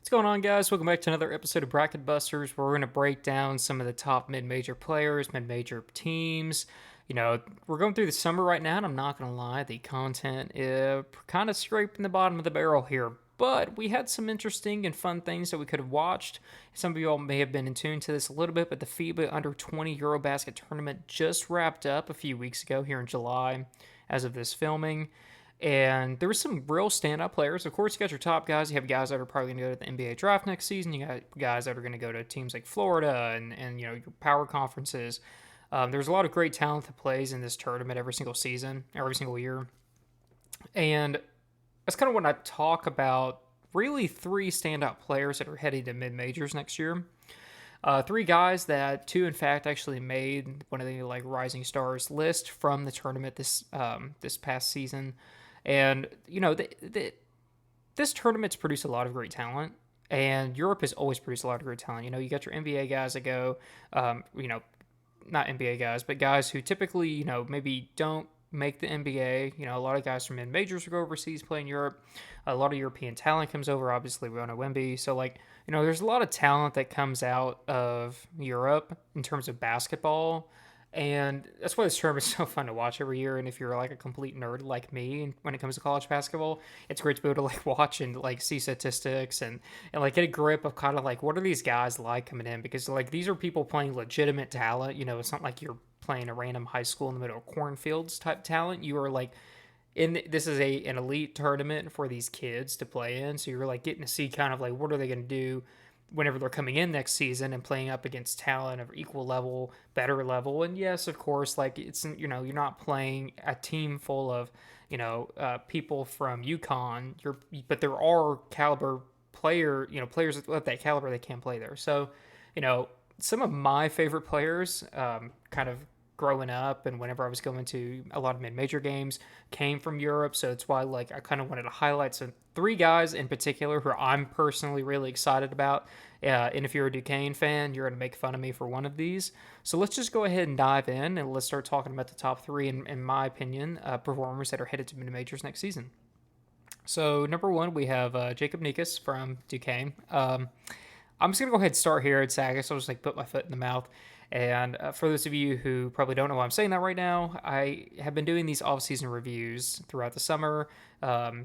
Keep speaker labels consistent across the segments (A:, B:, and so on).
A: What's going on, guys? Welcome back to another episode of Bracket Busters, where we're going to break down some of the top mid-major players, mid-major teams. We're going through the summer right now, and I'm not going to lie, the content is kind of scraping the bottom of the barrel here. But we had some interesting and fun things that we could have watched. Some of you all may have been in tune to this a little bit, but the FIBA U20 EuroBasket Tournament just wrapped up a few weeks ago here in July as of this filming. And there were some real standout players. Of course, you got your top guys. You have guys that are probably going to go to the NBA draft next season. You got guys that are going to go to teams like Florida and your power conferences. There's a lot of great talent that plays in this tournament every single season, every single year. And that's kind of when I talk about really three standout players that are heading to mid-majors next year. Three guys that two, in fact, actually made one of the rising stars list from the tournament this past season. And, this tournament's produced a lot of great talent, and Europe has always produced a lot of great talent. You got your NBA guys that go, not NBA guys, but guys who typically, maybe don't make the NBA. A lot of guys from mid-majors will go overseas, play in Europe. A lot of European talent comes over. Obviously, we all know Wemby. So, there's a lot of talent that comes out of Europe in terms of basketball. And that's why this tournament is so fun to watch every year. And if you're a complete nerd like me when it comes to college basketball, it's great to be able to watch and see statistics and get a grip of kind of what are these guys like coming in, because these are people playing legitimate talent. It's not like you're playing a random high school in the middle of cornfields type talent. You are this is an elite tournament for these kids to play in. So you're getting to see kind of what are they going to do whenever they're coming in next season and playing up against talent of equal level, better level. And yes, of course, it's, you're not playing a team full of, people from UConn, but there are caliber players of that caliber that can play there. So, some of my favorite players, kind of growing up and whenever I was going to a lot of mid-major games, came from Europe. So it's why I kind of wanted to highlight some three guys in particular who I'm personally really excited about. And if you're a Duquesne fan, you're going to make fun of me for one of these. So let's just go ahead and dive in and let's start talking about the top three, in my opinion, performers that are headed to mid-majors next season. So number one, we have Jacob Nikas from Duquesne. I'm just going to go ahead and start here at Sagas. I'll just put my foot in the mouth. And for those of you who probably don't know why I'm saying that right now, I have been doing these off-season reviews throughout the summer,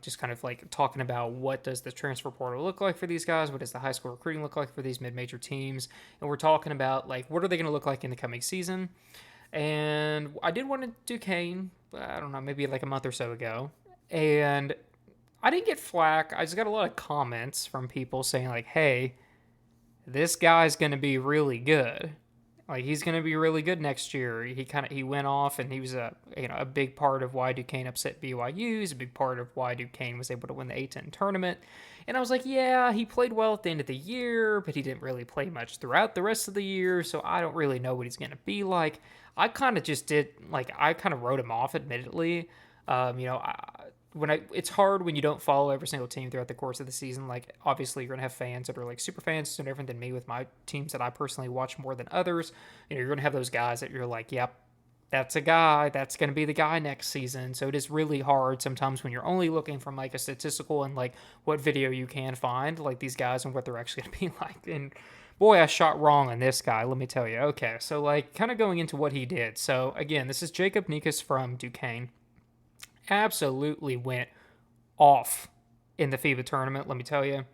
A: just kind of talking about what does the transfer portal look like for these guys, what does the high school recruiting look like for these mid-major teams, and we're talking about what are they going to look like in the coming season. And I did one to Duquesne, I don't know, maybe a month or so ago, and I didn't get flack. I just got a lot of comments from people saying hey, this guy's going to be really good. He's going to be really good next year. He went off, and he was a big part of why Duquesne upset BYU. He's a big part of why Duquesne was able to win the A10 tournament. And I was yeah, he played well at the end of the year, but he didn't really play much throughout the rest of the year, so I don't really know what he's going to be like. I kind of just did, I kind of wrote him off, admittedly. It's hard when you don't follow every single team throughout the course of the season. Obviously, you're gonna have fans that are super fans. It's no different than me with my teams that I personally watch more than others. You're gonna have those guys that you're yep, that's a guy that's gonna be the guy next season. So it is really hard sometimes when you're only looking from a statistical and what video you can find these guys and what they're actually gonna be like. And boy, I shot wrong on this guy, let me tell you. Okay, so kind of going into what he did. So again, this is Jacob Nikas from Duquesne. Absolutely went off in the FIBA tournament, let me tell you.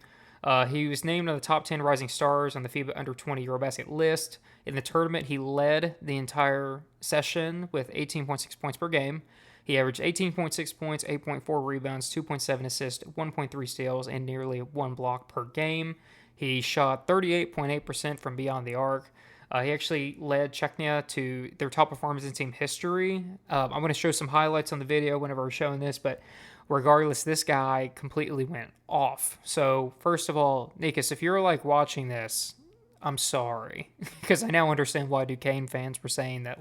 A: He was named one of the top 10 rising stars on the FIBA U20 EuroBasket list. In the tournament, he led the entire session with 18.6 points per game. He averaged 18.6 points, 8.4 rebounds, 2.7 assists, 1.3 steals, and nearly 1 block per game. He shot 38.8% from beyond the arc. He actually led Czechia to their top performance in team history. I'm going to show some highlights on the video whenever we're showing this, but regardless, this guy completely went off. So, first of all, Nikas, if you're watching this, I'm sorry, because I now understand why Duquesne fans were saying that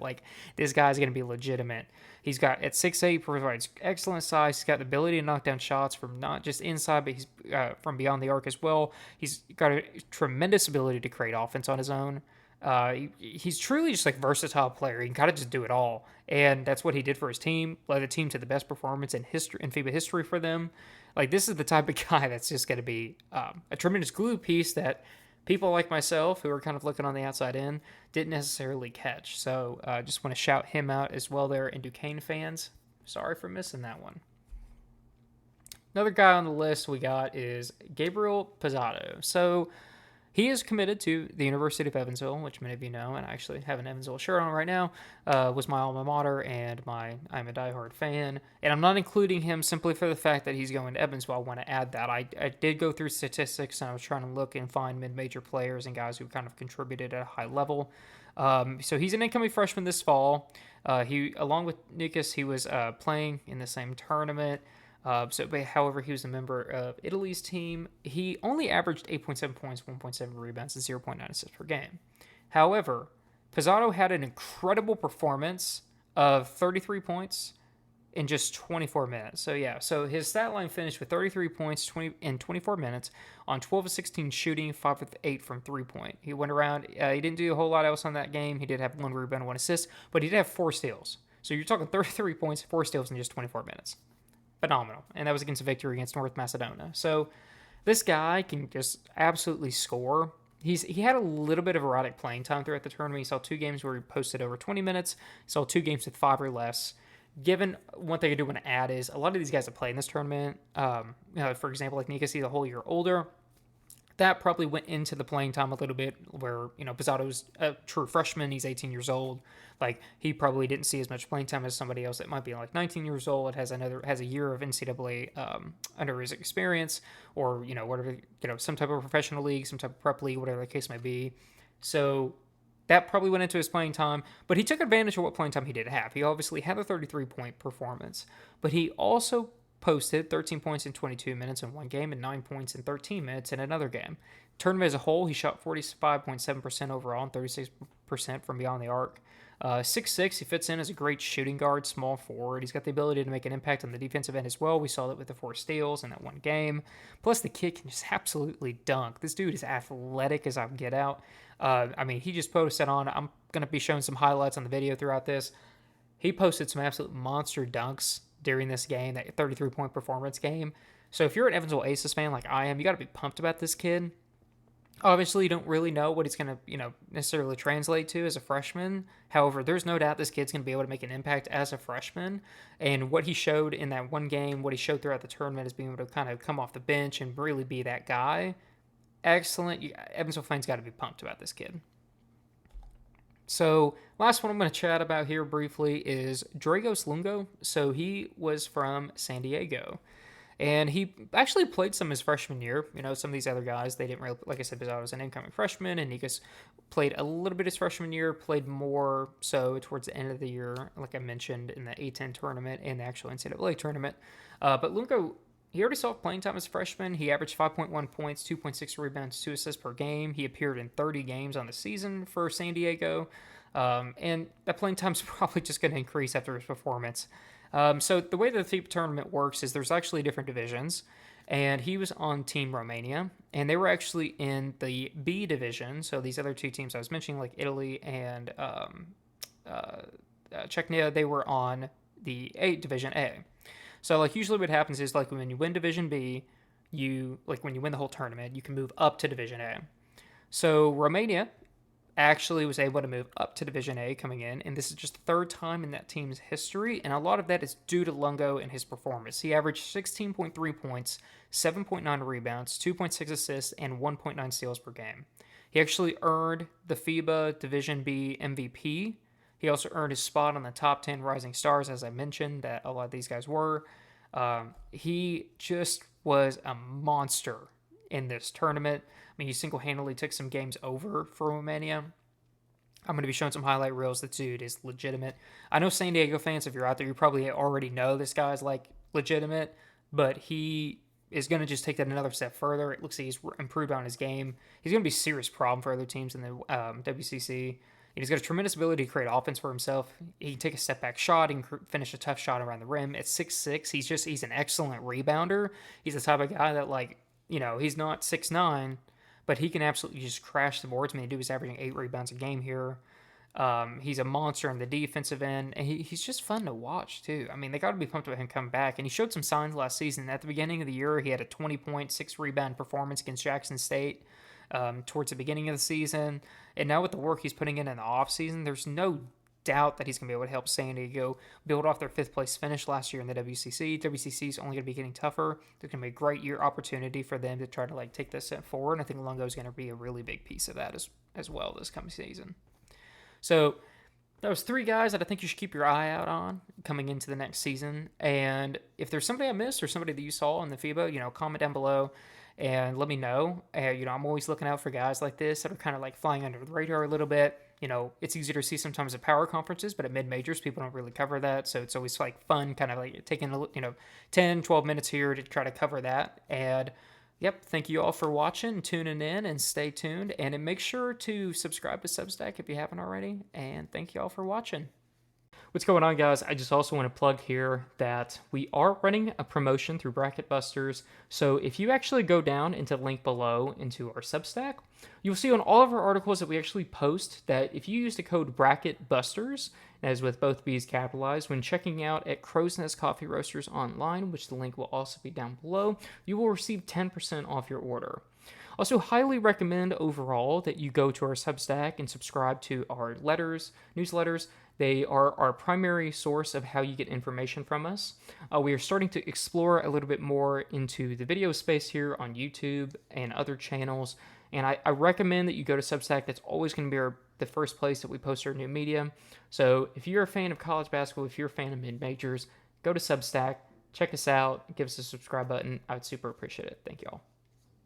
A: this guy's going to be legitimate. He's got at 6'8", provides excellent size. He's got the ability to knock down shots from not just inside, but he's from beyond the arc as well. He's got a tremendous ability to create offense on his own. He's truly just versatile player. He can kind of just do it all, and that's what he did for his team. Led the team to the best performance in FIBA history for them. Like, this is the type of guy that's just going to be a tremendous glue piece that people like myself, who are kind of looking on the outside in, didn't necessarily catch. So just want to shout him out as well there, and Duquesne fans, sorry for missing that one. Another guy on the list we got is Gabriel Pizzato. So he is committed to the University of Evansville, which many of you know, and I actually have an Evansville shirt on right now. Was my alma mater, and I'm a diehard fan. And I'm not including him simply for the fact that he's going to Evansville. I want to add that. I did go through statistics, and I was trying to look and find mid-major players and guys who kind of contributed at a high level. So he's an incoming freshman this fall. He, along with Nikas, he was playing in the same tournament. However, he was a member of Italy's team. He only averaged 8.7 points, 1.7 rebounds, and 0.9 assists per game. However, Pizzato had an incredible performance of 33 points in just 24 minutes. So his stat line finished with 33 points in 24 minutes on 12 of 16 shooting, 5 of 8 from 3-point. He went around. He didn't do a whole lot else on that game. He did have 1 rebound, 1 assist, but he did have 4 steals. So you're talking 33 points, 4 steals in just 24 minutes. Phenomenal. And that was against a victory against North Macedonia. So this guy can just absolutely score. He had a little bit of erratic playing time throughout the tournament. He saw 2 games where he posted over 20 minutes. He saw 2 games with 5 or less. Given one thing I do want to add is a lot of these guys that play in this tournament, for example, like Nikas, he's a whole year older. That probably went into the playing time a little bit where, Pizzato's a true freshman. He's 18 years old. Like, he probably didn't see as much playing time as somebody else that might be like 19 years old, has a year of NCAA under his experience, or, whatever, some type of professional league, some type of prep league, whatever the case may be. So that probably went into his playing time, but he took advantage of what playing time he did have. He obviously had a 33-point performance, but he also posted 13 points in 22 minutes in one game and 9 points in 13 minutes in another game. Tournament as a whole, he shot 45.7% overall and 36% from beyond the arc. 6'6", he fits in as a great shooting guard, small forward. He's got the ability to make an impact on the defensive end as well. We saw that with the 4 steals in that one game. Plus, the kid can just absolutely dunk. This dude is athletic as I get out. He just posted on. I'm going to be showing some highlights on the video throughout this. He posted some absolute monster dunks during this game, that 33-point performance game. So if you're an Evansville Aces fan like I am, you got to be pumped about this kid. Obviously, you don't really know what he's going to, necessarily translate to as a freshman. However, there's no doubt this kid's going to be able to make an impact as a freshman. And what he showed in that one game, what he showed throughout the tournament, is being able to kind of come off the bench and really be that guy. Excellent. Evansville fans got to be pumped about this kid. So, last one I'm going to chat about here briefly is Dragos Lungo. So, he was from San Diego. And he actually played some his freshman year. Some of these other guys, they didn't really, like I said, Pizzato was an incoming freshman, and Nikas played a little bit his freshman year, played more so towards the end of the year, like I mentioned, in the A10 tournament and the actual NCAA tournament. But Lungo, he already saw playing time as a freshman. He averaged 5.1 points, 2.6 rebounds, 2 assists per game. He appeared in 30 games on the season for San Diego. And that playing time is probably just going to increase after his performance. So the way the FIBA tournament works is there's actually different divisions, and he was on Team Romania, and they were actually in the B division. So these other 2 teams I was mentioning, like Italy and Czechia, they were on the Division A. So usually what happens is when you win Division B, when you win the whole tournament, you can move up to Division A. So Romania actually was able to move up to Division A coming in, and this is just the 3rd time in that team's history, and a lot of that is due to Lungo and his performance. He averaged 16.3 points, 7.9 rebounds, 2.6 assists, and 1.9 steals per game. He actually earned the FIBA Division B MVP. He also earned his spot on the top 10 Rising Stars, as I mentioned, that a lot of these guys were. He just was a monster in this tournament. He single-handedly took some games over for Romania. I'm going to be showing some highlight reels. The dude is legitimate. I know San Diego fans, if you're out there, you probably already know this guy's legitimate, but he is going to just take that another step further. It looks like he's improved on his game. He's going to be a serious problem for other teams in the WCC. And he's got a tremendous ability to create offense for himself. He can take a step-back shot. He can finish a tough shot around the rim. At 6'6", he's an excellent rebounder. He's the type of guy that, he's not 6'9", but he can absolutely just crash the boards. Dude is averaging 8 rebounds a game here. He's a monster in the defensive end, and he's just fun to watch, too. I mean, they got to be pumped about him coming back, and he showed some signs last season. At the beginning of the year, he had a 20-point, 6-rebound performance against Jackson State towards the beginning of the season, and now with the work he's putting in the offseason, there's no doubt that he's going to be able to help San Diego build off their 5th place finish last year in the WCC. WCC is only going to be getting tougher. There's going to be a great year opportunity for them to try to like take this step forward. And I think Lungo is going to be a really big piece of that as well this coming season. So that was 3 guys that I think you should keep your eye out on coming into the next season. And if there's somebody I missed or somebody that you saw in the FIBA, comment down below and let me know. I'm always looking out for guys like this that are kind of like flying under the radar a little bit. It's easier to see sometimes at power conferences, but at mid-majors, people don't really cover that. So it's always like fun kind of like taking, 10, 12 minutes here to try to cover that. And yep, thank you all for watching, tuning in, and stay tuned. And make sure to subscribe to Substack if you haven't already. And thank you all for watching. What's going on, guys? I just also want to plug here that we are running a promotion through Bracket Busters. So if you actually go down into the link below into our Substack, you'll see on all of our articles that we actually post that if you use the code Bracket Busters, as with both B's capitalized, when checking out at Crow's Nest Coffee Roasters online, which the link will also be down below, you will receive 10% off your order. Also, highly recommend overall that you go to our Substack and subscribe to our newsletters. They are our primary source of how you get information from us. We are starting to explore a little bit more into the video space here on YouTube and other channels. And I recommend that you go to Substack. That's always going to be the first place that we post our new media. So if you're a fan of college basketball, if you're a fan of mid-majors, go to Substack, check us out, give us a subscribe button. I would super appreciate it. Thank you all.